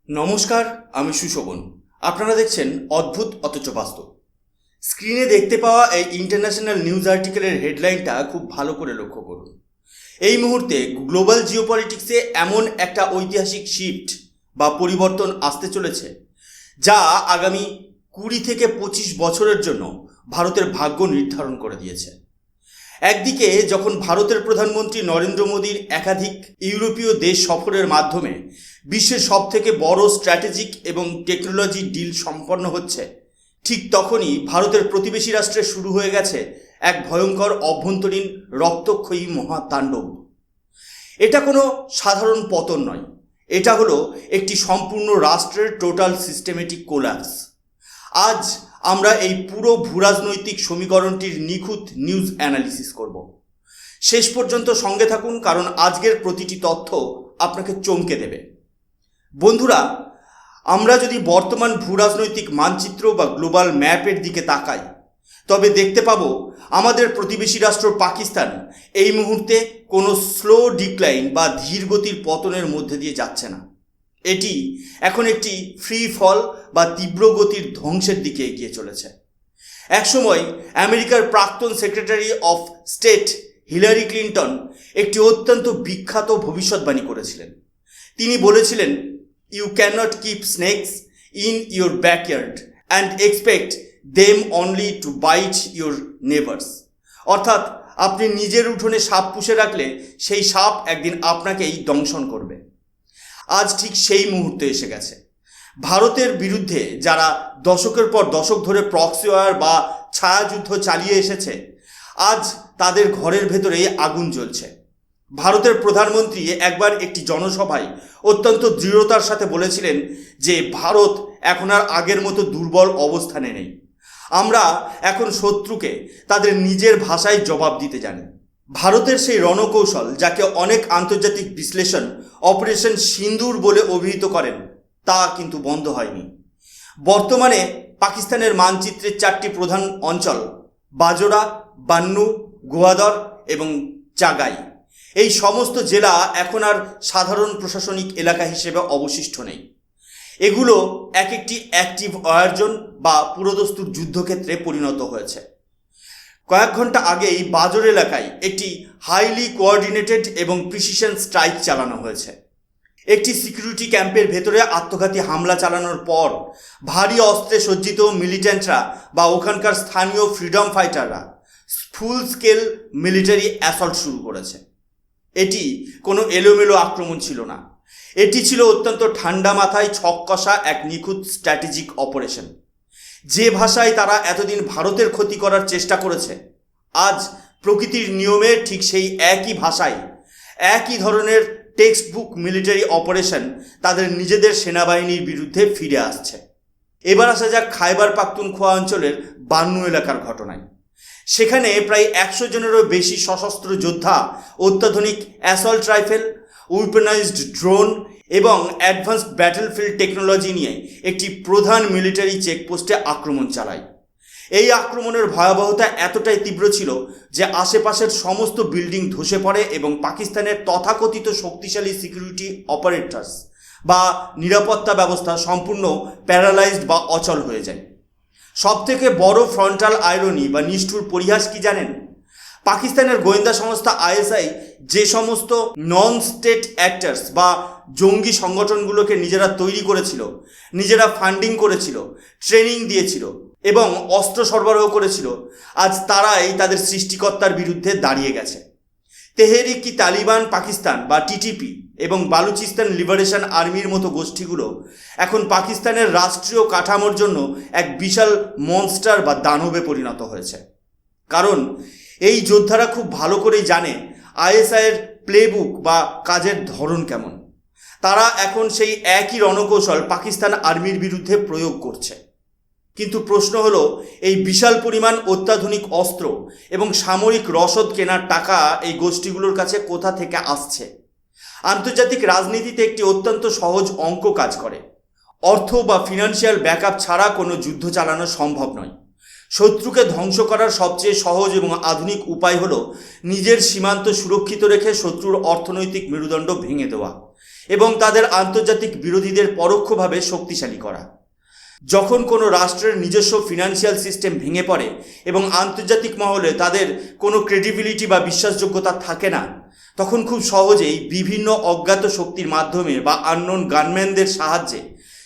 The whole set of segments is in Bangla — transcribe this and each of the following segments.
নমস্কার, আমি সুশোভন। আপনারা দেখছেন অদ্ভুত অথচ বাস্তব। স্ক্রিনে দেখতে পাওয়া এই ইন্টারন্যাশনাল নিউজ আর্টিকেলের হেডলাইনটা খুব ভালো করে লক্ষ্য করুন। এই মুহূর্তে গ্লোবাল জিওপলিটিক্সে এমন একটা ঐতিহাসিক শিফট বা পরিবর্তন আসতে চলেছে, যা আগামী 20 থেকে 25 বছরের জন্য ভারতের ভাগ্য নির্ধারণ করে দিয়েছে। একদিকে যখন ভারতের প্রধানমন্ত্রী নরেন্দ্র মোদীর একাধিক ইউরোপীয় দেশ সফরের মাধ্যমে বিশ্বের সবথেকে বড় স্ট্র্যাটেজিক এবং টেকনোলজি ডিল সম্পন্ন হচ্ছে, ঠিক তখনই ভারতের প্রতিবেশী রাষ্ট্রে শুরু হয়ে গেছে এক ভয়ঙ্কর অভ্যন্তরীণ রক্তক্ষয়ী মহাতাণ্ডব। এটা কোনো সাধারণ পতন নয়, এটা হলো একটি সম্পূর্ণ রাষ্ট্রের টোটাল সিস্টেমেটিক কোল্যাপস। আজ আমরা এই পুরো ভূরাজনৈতিক সমীকরণটির নিখুঁত নিউজ অ্যানালিসিস করব। শেষ পর্যন্ত সঙ্গে থাকুন, কারণ আজকের প্রতিটি তথ্য আপনাকে চমকে দেবে। বন্ধুরা, আমরা যদি বর্তমান ভূরাজনৈতিক মানচিত্র বা গ্লোবাল ম্যাপের দিকে তাকাই, তবে দেখতে পাবো আমাদের প্রতিবেশী রাষ্ট্র পাকিস্তান এই মুহূর্তে কোনো স্লো ডিক্লাইন বা ধীরগতির পতনের মধ্যে দিয়ে যাচ্ছে না। এটি এখন একটি ফ্রি ফল বা তীব্র গতির ধ্বংসের দিকে এগিয়ে চলেছে। একসময় আমেরিকার প্রাক্তন secretary of state Hillary Clinton একটি অত্যন্ত বিখ্যাত ভবিষ্যৎবাণী করেছিলেন। তিনি বলেছিলেন, you cannot keep snakes in your backyard and expect them only to bite your neighbours. অর্থাৎ আপনি নিজের উঠোনে সাপ পুষে রাখলে সেই সাপ একদিন আপনাকেই দংশন করবে। আজ ঠিক সেই মুহূর্তে এসে গেছে। ভারতের বিরুদ্ধে যারা দশকের পর দশক ধরে প্রক্সি ওয়ার বা ছায়াযুদ্ধ চালিয়ে এসেছে, আজ তাদের ঘরের ভেতরেই আগুন জ্বলছে। ভারতের প্রধানমন্ত্রী একবার একটি জনসভায় অত্যন্ত দৃঢ়তার সাথে বলেছিলেন যে ভারত এখন আর আগের মতো দুর্বল অবস্থানে নেই। আমরা এখন শত্রুকে তাদের নিজের ভাষায় জবাব দিতে জানি। ভারতের সেই রণকৌশল, যাকে অনেক আন্তর্জাতিক বিশ্লেষণ অপারেশন সিন্দুর বলে অভিহিত করেন, তা কিন্তু বন্ধ হয়নি। বর্তমানে পাকিস্তানের মানচিত্রের 4টি প্রধান অঞ্চল বাজোরা, বান্নু, গোয়াদর এবং চাগাই, এই সমস্ত জেলা এখন আর সাধারণ প্রশাসনিক এলাকা হিসেবে অবশিষ্ট নেই। এগুলো এক একটি অ্যাক্টিভ ওয়ার জোন বা পুরোদস্তুর যুদ্ধক্ষেত্রে পরিণত হয়েছে। কয়েক ঘন্টা আগেই বাজর এলাকায় একটি হাইলি কোঅর্ডিনেটেড এবং প্রিসিশন স্ট্রাইক চালানো হয়েছে। একটি সিকিউরিটি ক্যাম্পের ভেতরে আত্মঘাতী হামলা চালানোর পর ভারী অস্ত্রে সজ্জিত মিলিটেন্টরা বা ওখানকার স্থানীয় ফ্রিডম ফাইটাররা ফুল স্কেল মিলিটারি অ্যাসল্ট শুরু করেছে। এটি কোনো এলোমেলো আক্রমণ ছিল না, এটি ছিল অত্যন্ত ঠান্ডা মাথায় ছক কষা এক নিখুঁত স্ট্র্যাটেজিক অপারেশন। যে ভাষায় তারা এতদিন ভারতের ক্ষতি করার চেষ্টা করেছে, আজ প্রকৃতির নিয়মে ঠিক সেই একই ভাষায় একই ধরনের টেক্সট বুক মিলিটারি অপারেশন তাদের নিজেদের সেনাবাহিনীর বিরুদ্ধে ফিরে আসছে। এবার আসা যাক খাইবার পাখতুনখোয়া অঞ্চলের বান্নু এলাকার ঘটনায়। সেখানে প্রায় 100 জনেরও বেশি সশস্ত্র যোদ্ধা অত্যাধুনিক অ্যাসল্ট রাইফেল, উইপেনাইজড ড্রোন এবং অ্যাডভান্সড ব্যাটলফিল্ড টেকনোলজি নিয়ে একটি প্রধান মিলিটারি চেকপোস্টে আক্রমণ চালায়। এই আক্রমণের ভয়াবহতা এতটাই তীব্র ছিল যে আশেপাশের সমস্ত বিল্ডিং ধসে পড়ে এবং পাকিস্তানের তথাকথিত শক্তিশালী সিকিউরিটি অপারেটর্স বা নিরাপত্তা ব্যবস্থা সম্পূর্ণ প্যারালাইজড বা অচল হয়ে যায়। সবথেকে বড় ফ্রন্টাল আইরনি বা নিষ্ঠুর পরিহাস কি জানেন? পাকিস্তানের গোয়েন্দা সংস্থা আইএসআই যে সমস্ত নন স্টেট অ্যাক্টার্স বা জঙ্গি সংগঠনগুলোকে নিজেরা তৈরি করেছিল, নিজেরা ফান্ডিং করেছিল, ট্রেনিং দিয়েছিল এবং অস্ত্র সরবরাহ করেছিল, আজ তারাই তাদের সৃষ্টিকর্তার বিরুদ্ধে দাঁড়িয়ে গেছে। তেহরিক ই তালিবান পাকিস্তান বা টিটিপি এবং বালুচিস্তান লিবারেশন আর্মির মতো গোষ্ঠীগুলো এখন পাকিস্তানের রাষ্ট্রীয় কাঠামোর জন্য এক বিশাল মনস্টার বা দানবে পরিণত হয়েছে। কারণ এই যোদ্ধারা খুব ভালো করেই জানে আইএসআইয়ের প্লেবুক বা কাজের ধরন কেমন। তারা এখন সেই একই রণকৌশল পাকিস্তান আর্মির বিরুদ্ধে প্রয়োগ করছে। কিন্তু প্রশ্ন হলো, এই বিশাল পরিমাণ অত্যাধুনিক অস্ত্র এবং সামরিক রসদ কেনার টাকা এই গোষ্ঠীগুলোর কাছে কোথা থেকে আসছে? আন্তর্জাতিক রাজনীতিতে একটি অত্যন্ত সহজ অঙ্ক কাজ করে। অর্থ বা ফিনান্সিয়াল ব্যাকআপ ছাড়া কোনো যুদ্ধ চালানো সম্ভব নয়। শত্রুকে ধ্বংস করার সবচেয়ে সহজ এবং আধুনিক উপায় হলো নিজের সীমান্ত সুরক্ষিত রেখে শত্রুর অর্থনৈতিক মেরুদণ্ড ভেঙে দেওয়া। এবং তাদের আন্তর্জাতিক বিরোধীদের পরোক্ষভাবে শক্তিশালী করা। যখন কোনো রাষ্ট্রের নিজস্ব ফিনান্সিয়াল সিস্টেম ভেঙে পড়ে এবং আন্তর্জাতিক মহলে তাদের কোনো ক্রেডিবিলিটি বা বিশ্বাসযোগ্যতা থাকে না, তখন খুব সহজেই বিভিন্ন অজ্ঞাত শক্তির মাধ্যমে বা আননোন গানম্যানদের সাহায্যে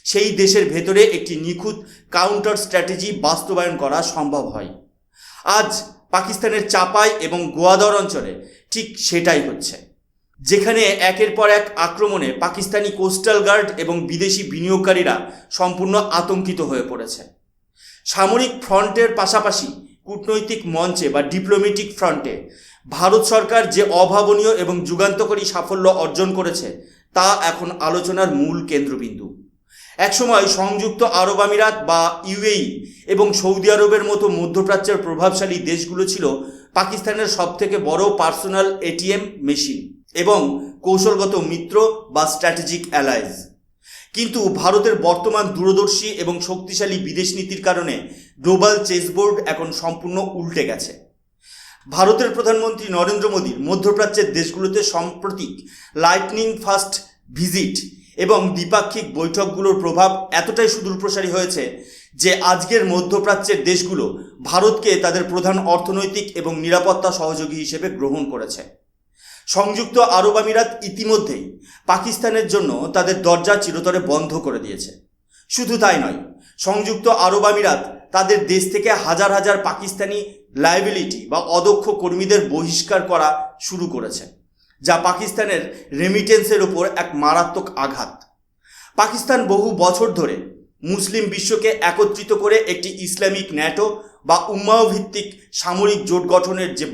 সেই দেশের ভেতরে একটি নিখুঁত কাউন্টার স্ট্র্যাটেজি বাস্তবায়ন করা সম্ভব হয়। আজ পাকিস্তানের চাপাই এবং গোয়াদর অঞ্চলে ঠিক সেটাই হচ্ছে, যেখানে একের পর এক আক্রমণে পাকিস্তানি কোস্টাল গার্ড এবং বিদেশি বিনিয়োগকারীরা সম্পূর্ণ আতঙ্কিত হয়ে পড়েছে। সামরিক ফ্রন্টের পাশাপাশি কূটনৈতিক মঞ্চে বা ডিপ্লোম্যাটিক ফ্রন্টে ভারত সরকার যে অভাবনীয় এবং যুগান্তকারী সাফল্য অর্জন করেছে তা এখন আলোচনার মূল কেন্দ্রবিন্দু। একসময় সংযুক্ত আরব আমিরাত বা ইউএই এবং সৌদি আরবের মতো মধ্যপ্রাচ্যের প্রভাবশালী দেশগুলো ছিল পাকিস্তানের সবথেকে বড় পার্সোনাল এটিএম মেশিন এবং কৌশলগত মিত্র বা স্ট্র্যাটেজিক অ্যালাইজ। কিন্তু ভারতের বর্তমান দূরদর্শী এবং শক্তিশালী বিদেশ নীতির কারণে গ্লোবাল চেসবোর্ড এখন সম্পূর্ণ উল্টে গেছে। ভারতের প্রধানমন্ত্রী নরেন্দ্র মোদীর মধ্যপ্রাচ্যের দেশগুলোতে সাম্প্রতিক লাইটনিং ফাস্ট ভিজিট এবং দ্বিপাক্ষিক বৈঠকগুলোর প্রভাব এতটাই সুদূরপ্রসারী হয়েছে যে আজকের মধ্যপ্রাচ্যের দেশগুলো ভারতকে তাদের প্রধান অর্থনৈতিক এবং নিরাপত্তা সহযোগী হিসেবে গ্রহণ করেছে। সংযুক্ত আরব আমিরাত ইতিমধ্যেই পাকিস্তানের জন্য তাদের দরজা চিরতরে বন্ধ করে দিয়েছে। শুধু তাই নয়, সংযুক্ত আরব আমিরাত তাদের দেশ থেকে হাজার হাজার পাকিস্তানি লায়াবিলিটি বা অদক্ষ কর্মীদের বহিষ্কার করা শুরু করেছে, যা পাকিস্তানের রেমিটেন্সের ওপর এক মারাত্মক আঘাত। পাকিস্তান বহু বছর ধরে মুসলিম বিশ্বকে একত্রিত করে একটি ইসলামিক ন্যাটো বা উম্মাহ ভিত্তিক সামরিক জোট গঠনের যে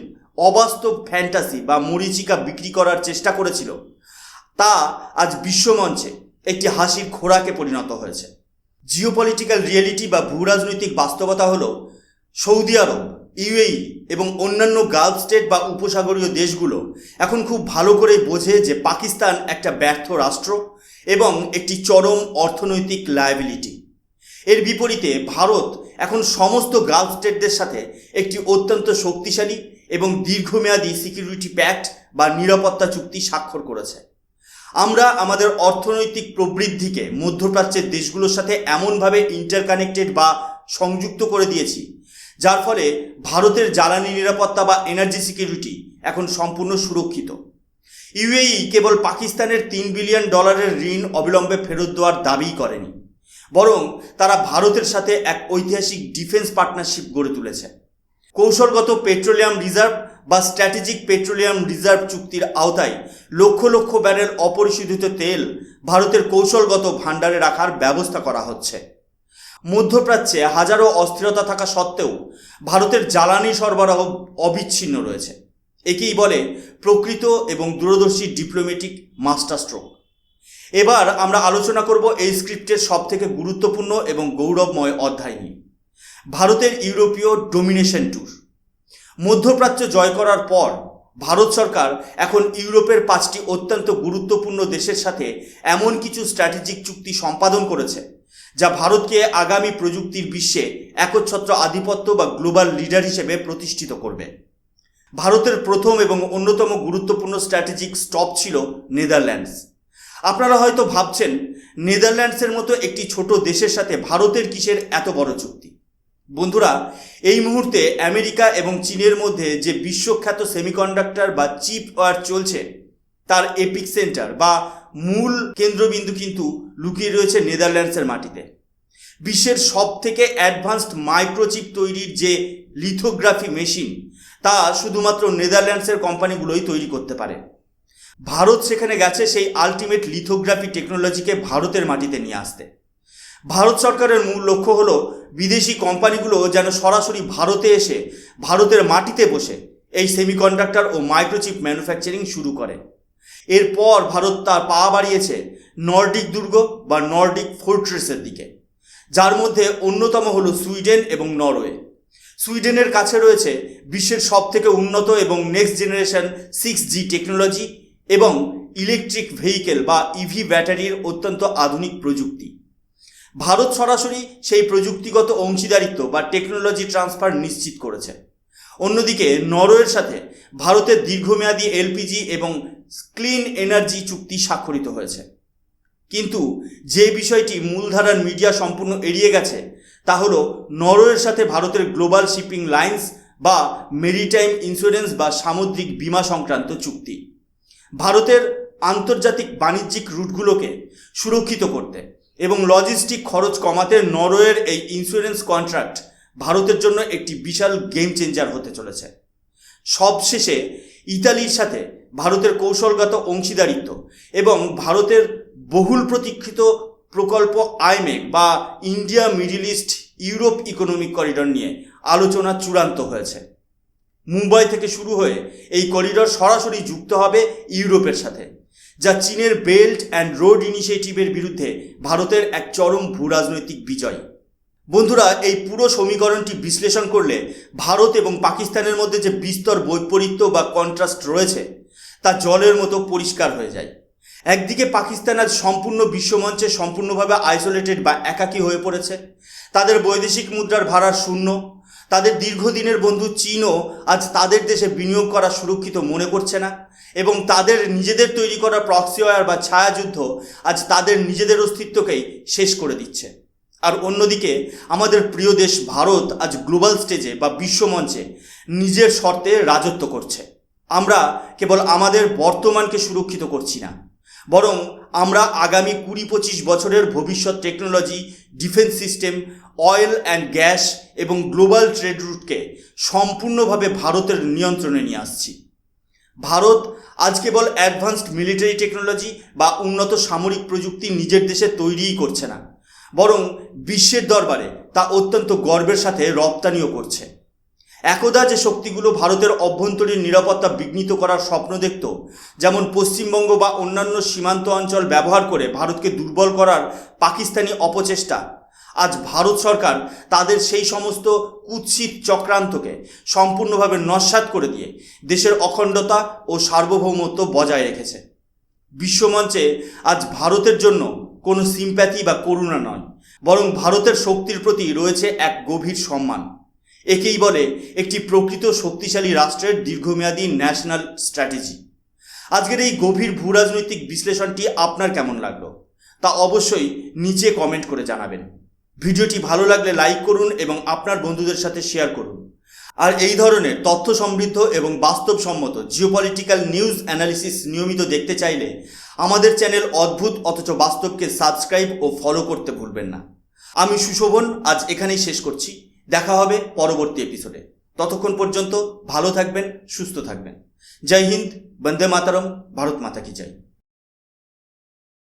অবাস্তব ফ্যান্টাসি বা মরীচিকা বিক্রি করার চেষ্টা করেছিল, তা আজ বিশ্বমঞ্চে একটি হাসির খোরাকে পরিণত হয়েছে। জিওপলিটিক্যাল রিয়েলিটি বা ভূরাজনৈতিক বাস্তবতা হলো সৌদি আরব, ইউএই এবং অন্যান্য গালফ স্টেট বা উপসাগরীয় দেশগুলো এখন খুব ভালো করে বোঝে যে পাকিস্তান একটা ব্যর্থ রাষ্ট্র এবং একটি চরম অর্থনৈতিক লায়াবিলিটি। এর বিপরীতে ভারত এখন সমস্ত গালফ স্টেটদের সাথে একটি অত্যন্ত শক্তিশালী এবং দীর্ঘমেয়াদী সিকিউরিটি প্যাক্ট বা নিরাপত্তা চুক্তি স্বাক্ষর করেছে। আমরা আমাদের অর্থনৈতিক প্রবৃদ্ধিকে মধ্যপ্রাচ্যের দেশগুলোর সাথে এমনভাবে ইন্টারকানেক্টেড বা সংযুক্ত করে দিয়েছি, যার ফলে ভারতের জ্বালানি নিরাপত্তা বা এনার্জি সিকিউরিটি এখন সম্পূর্ণ সুরক্ষিত। ইউএই কেবল পাকিস্তানের $3 বিলিয়ন ঋণ অবিলম্বে ফেরত দেওয়ার দাবি করেনি, বরং তারা ভারতের সাথে এক ঐতিহাসিক ডিফেন্স পার্টনারশিপ গড়ে তুলেছে। কৌশলগত পেট্রোলিয়াম রিজার্ভ বা স্ট্র্যাটেজিক পেট্রোলিয়াম রিজার্ভ চুক্তির আওতায় লক্ষ লক্ষ ব্যারেল অপরিশোধিত তেল ভারতের কৌশলগত ভাণ্ডারে রাখার ব্যবস্থা করা হচ্ছে। মধ্যপ্রাচ্যে হাজারো অস্থিরতা থাকা সত্ত্বেও ভারতের জ্বালানি সরবরাহ অবিচ্ছিন্ন রয়েছে। একেই বলে প্রকৃত এবং দূরদর্শী ডিপ্লোম্যাটিক মাস্টার স্ট্রোক। এবার আমরা আলোচনা করব এই স্ক্রিপ্টের সবথেকে গুরুত্বপূর্ণ এবং গৌরবময় অধ্যায় নিয়ে, ভারতের ইউরোপীয় ডোমিনেশন ট্যুর। মধ্যপ্রাচ্য জয় করার পর ভারত সরকার এখন ইউরোপের 5টি অত্যন্ত গুরুত্বপূর্ণ দেশের সাথে এমন কিছু স্ট্র্যাটেজিক চুক্তি সম্পাদন করেছে যা ভারতকে আগামী প্রযুক্তির বিশ্বে একচ্ছত্র আধিপত্য বা গ্লোবাল লিডার হিসেবে প্রতিষ্ঠিত করবে। ভারতের প্রথম এবং অন্যতম গুরুত্বপূর্ণ স্ট্র্যাটেজিক স্টপ ছিল নেদারল্যান্ডস। আপনারা হয়তো ভাবছেন, নেদারল্যান্ডসের মতো একটি ছোট দেশের সাথে ভারতের কিসের এত বড় চুক্তি? বন্ধুরা, এই মুহূর্তে আমেরিকা এবং চীনের মধ্যে যে বিশ্বখ্যাত সেমিকন্ডাক্টর বা চিপ ওয়ার চলছে, তার এপিক সেন্টার বা মূল কেন্দ্রবিন্দু কিন্তু লুকিয়ে রয়েছে নেদারল্যান্ডসের মাটিতে। বিশ্বের সবথেকে অ্যাডভান্সড মাইক্রোচিপ তৈরির যে লিথোগ্রাফি মেশিন, তা শুধুমাত্র নেদারল্যান্ডসের কোম্পানিগুলোই তৈরি করতে পারে। ভারত সেখানে গেছে সেই আলটিমেট লিথোগ্রাফি টেকনোলজিকে ভারতের মাটিতে নিয়ে আসতে। ভারত সরকারের মূল লক্ষ্য হলো বিদেশি কোম্পানিগুলো যেন সরাসরি ভারতে এসে ভারতের মাটিতে বসে এই সেমিকন্ডাক্টর ও মাইক্রোচিপ ম্যানুফ্যাকচারিং শুরু করে। এরপর ভারত তার পা বাড়িয়েছে নর্ডিক দুর্গ বা নর্ডিক ফোর্ট্রেসের দিকে, যার মধ্যে অন্যতম হলো সুইডেন এবং নরওয়ে। সুইডেনের কাছে রয়েছে বিশ্বের সবথেকে উন্নত এবং নেক্সট জেনারেশন 6G টেকনোলজি এবং ইলেকট্রিক ভেহিকেল বা ইভি ব্যাটারির অত্যন্ত আধুনিক প্রযুক্তি। ভারত সরাসরি সেই প্রযুক্তিগত অংশীদারিত্ব বা টেকনোলজি ট্রান্সফার নিশ্চিত করেছে। অন্যদিকে নরওয়ের সাথে ভারতের দীর্ঘমেয়াদী এলপিজি এবং ক্লিন এনার্জি চুক্তি স্বাক্ষরিত হয়েছে। কিন্তু যে বিষয়টি মূলধারার মিডিয়া সম্পূর্ণ এড়িয়ে গেছে তা হলো নরওয়ের সাথে ভারতের গ্লোবাল শিপিং লাইন্স বা মেরিটাইম ইন্স্যুরেন্স বা সামুদ্রিক বীমা সংক্রান্ত চুক্তি। ভারতের আন্তর্জাতিক বাণিজ্যিক রুটগুলোকে সুরক্ষিত করতে এবং লজিস্টিক খরচ কমাতে নরওয়ের এই ইন্স্যুরেন্স কন্ট্রাক্ট ভারতের জন্য একটি বিশাল গেম চেঞ্জার হতে চলেছে। সবশেষে ইতালির সাথে ভারতের কৌশলগত অংশীদারিত্ব এবং ভারতের বহুল প্রতীক্ষিত প্রকল্প আইমেক বা India middle east Europe economic corridor নিয়ে আলোচনা চূড়ান্ত হয়েছে। মুম্বাই থেকে শুরু হয়ে এই করিডর সরাসরি যুক্ত হবে ইউরোপের সাথে, যা চীনের বেল্ট অ্যান্ড রোড ইনিশিয়েটিভের বিরুদ্ধে ভারতের এক চরম ভূরাজনৈতিক বিজয়। বন্ধুরা, এই পুরো সমীকরণটি বিশ্লেষণ করলে ভারত এবং পাকিস্তানের মধ্যে যে বিস্তর বৈপরীত্য বা কন্ট্রাস্ট রয়েছে তা জলের মতো পরিষ্কার হয়ে যায়। একদিকে পাকিস্তান আজ সম্পূর্ণ বিশ্বমঞ্চে সম্পূর্ণভাবে আইসোলেটেড বা একাকী হয়ে পড়েছে। তাদের বৈদেশিক মুদ্রার ভাড়া শূন্য। তাদের দীর্ঘদিনের বন্ধু চীনও আজ তাদের দেশে বিনিয়োগ করা সুরক্ষিত মনে করছে না এবং তাদের নিজেদের তৈরি করা প্রক্সি ওয়্যার বা ছায়াযুদ্ধ আজ তাদের নিজেদের অস্তিত্বকেই শেষ করে দিচ্ছে। আর অন্যদিকে আমাদের প্রিয় দেশ ভারত আজ গ্লোবাল স্টেজে বা বিশ্বমঞ্চে নিজের শর্তে রাজত্ব করছে। আমরা কেবল আমাদের বর্তমানকে সুরক্ষিত করছি না, বরং আমরা আগামী 20-25 বছরের ভবিষ্যৎ technology, defence system, oil and gas এবং গ্লোবাল ট্রেড রুটকে সম্পূর্ণভাবে ভারতের নিয়ন্ত্রণে নিয়ে আসছি। ভারত আজ কেবল অ্যাডভান্সড মিলিটারি টেকনোলজি বা উন্নত সামরিক প্রযুক্তি নিজের দেশে তৈরিই করছে না, বরং বিশ্বের দরবারে তা অত্যন্ত গর্বের সাথে রপ্তানিও করছে। একদা যে শক্তিগুলো ভারতের অভ্যন্তরীণ নিরাপত্তা বিঘ্নিত করার স্বপ্ন দেখত, যেমন পশ্চিমবঙ্গ বা অন্যান্য সীমান্ত অঞ্চল ব্যবহার করে ভারতকে দুর্বল করার পাকিস্তানি অপচেষ্টা, আজ ভারত সরকার তাদের সেই সমস্ত কুৎসিত চক্রান্তকে সম্পূর্ণভাবে নস্যাৎ করে দিয়ে দেশের অখণ্ডতা ও সার্বভৌমত্ব বজায় রেখেছে। বিশ্বমঞ্চে আজ ভারতের জন্য কোনো সিম্প্যাথি বা করুণা নয়, বরং ভারতের শক্তির প্রতি রয়েছে এক গভীর সম্মান। একেই বলে একটি প্রকৃত শক্তিশালী রাষ্ট্রের দীর্ঘমেয়াদী ন্যাশনাল স্ট্র্যাটেজি। আজকের এই গভীর ভূরাজনৈতিক বিশ্লেষণটি আপনার কেমন লাগলো তা অবশ্যই নিচে কমেন্ট করে জানাবেন। ভিডিওটি ভালো লাগলে লাইক করুন এবং আপনার বন্ধুদের সাথে শেয়ার করুন। আর এই ধরনের তথ্য সমৃদ্ধ এবং বাস্তবসম্মত জিওপলিটিক্যাল নিউজ অ্যানালিসিস নিয়মিত দেখতে চাইলে আমাদের চ্যানেল অদ্ভুত অথচ বাস্তবকে সাবস্ক্রাইব ও ফলো করতে ভুলবেন না। আমি সুশোভন আজ এখানেই শেষ করছি। দেখা হবে পরবর্তী এপিসোডে। ততক্ষণ পর্যন্ত ভালো থাকবেন, সুস্থ থাকবেন। জয় হিন্দ, বন্দে মাতরম, ভারত মাতা কি জয়।